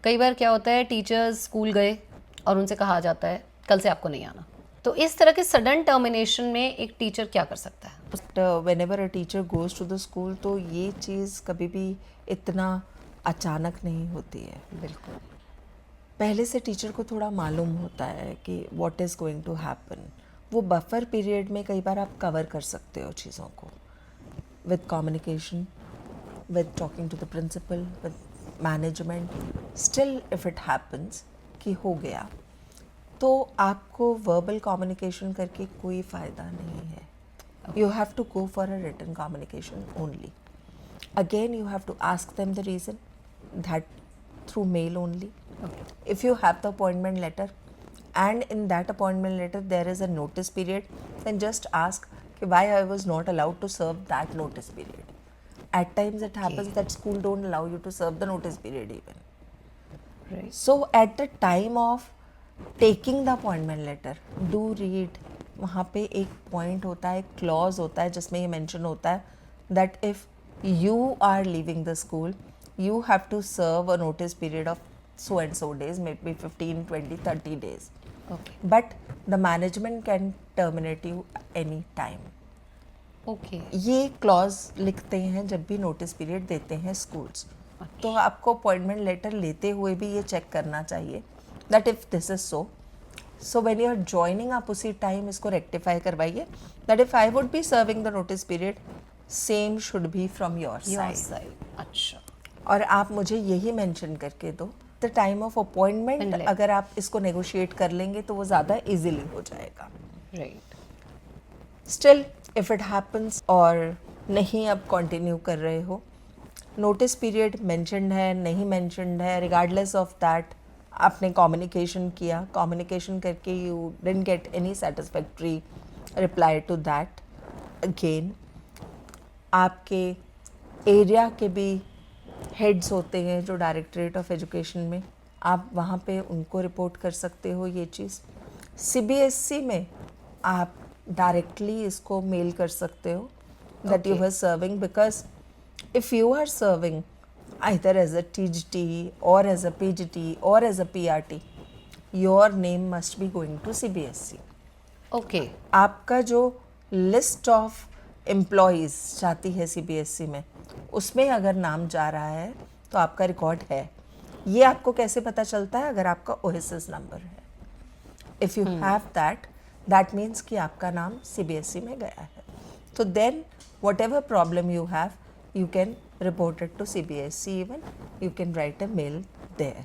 कई बार क्या होता है, टीचर्स स्कूल गए और उनसे कहा जाता है कल से आपको नहीं आना, तो इस तरह के सडन टर्मिनेशन में एक टीचर क्या कर सकता है? But whenever a teacher goes to the school तो ये चीज़ कभी भी इतना अचानक नहीं होती है। बिल्कुल। पहले से टीचर को थोड़ा मालूम होता है कि what is going to happen. वो बफर पीरियड में कई बार आप कवर कर सकते हो चीज़ों को with communication, with talking to the principal, with management. Still if it happens कि हो गया, तो आपको वर्बल कम्युनिकेशन करके कोई फ़ायदा नहीं है. You have to go for a written communication only. Again, you have to ask them the reason, that through mail only. Okay. If you have the appointment letter and in that appointment letter there is a notice period, then just ask why I was not allowed to serve that notice period. At times it happens that school don't allow you to serve the notice period even. Right. So at the time of taking the appointment letter, do read. वहाँ पे एक point होता है, एक clause होता है जिसमें ये मेंशन होता है that if you are leaving the school you have to serve a notice period of so and so days, maybe 15, 20, 30 days. Okay. But the management can terminate you any time. Okay. ये clause लिखते हैं जब भी notice period देते हैं schools. तो आपको appointment letter लेते हुए भी ये चेक करना चाहिए that if this is so when you are joining आप उसी टाइम इसको रेक्टिफाई करवाइए that if I would be serving the notice period same should be from your Your side. side. अच्छा. और आप मुझे यही मेंशन करके दो द टाइम ऑफ अपॉइंटमेंट. अगर आप इसको नेगोशिएट कर लेंगे तो वो ज़्यादा इजीली हो जाएगा. Right. Still if it happens और नहीं अब कंटिन्यू कर रहे हो, नोटिस पीरियड मेंशन्ड है नहीं मेंशन्ड है, रिगार्डलेस ऑफ दैट आपने कम्युनिकेशन किया, कम्युनिकेशन करके you didn't get any satisfactory reply to that, again आपके एरिया के भी हेड्स होते हैं जो डायरेक्टरेट ऑफ एजुकेशन में, आप वहाँ पे उनको रिपोर्ट कर सकते हो ये चीज़. सीबीएसई में आप डायरेक्टली इसको मेल कर सकते हो that you Okay. Are serving, because if you are serving either as a TGT or as a PGT or as a PRT, your name must be going to CBSE. Okay. आपका जो list of employees जाती है CBSE में, उसमें अगर नाम जा रहा है तो आपका रिकॉर्ड है. ये आपको कैसे पता चलता है? अगर आपका OSS नंबर है. If you have that, that means कि आपका नाम CBSE में गया है. तो then whatever problem you have, you can report it to CBSE even, you can write a mail there.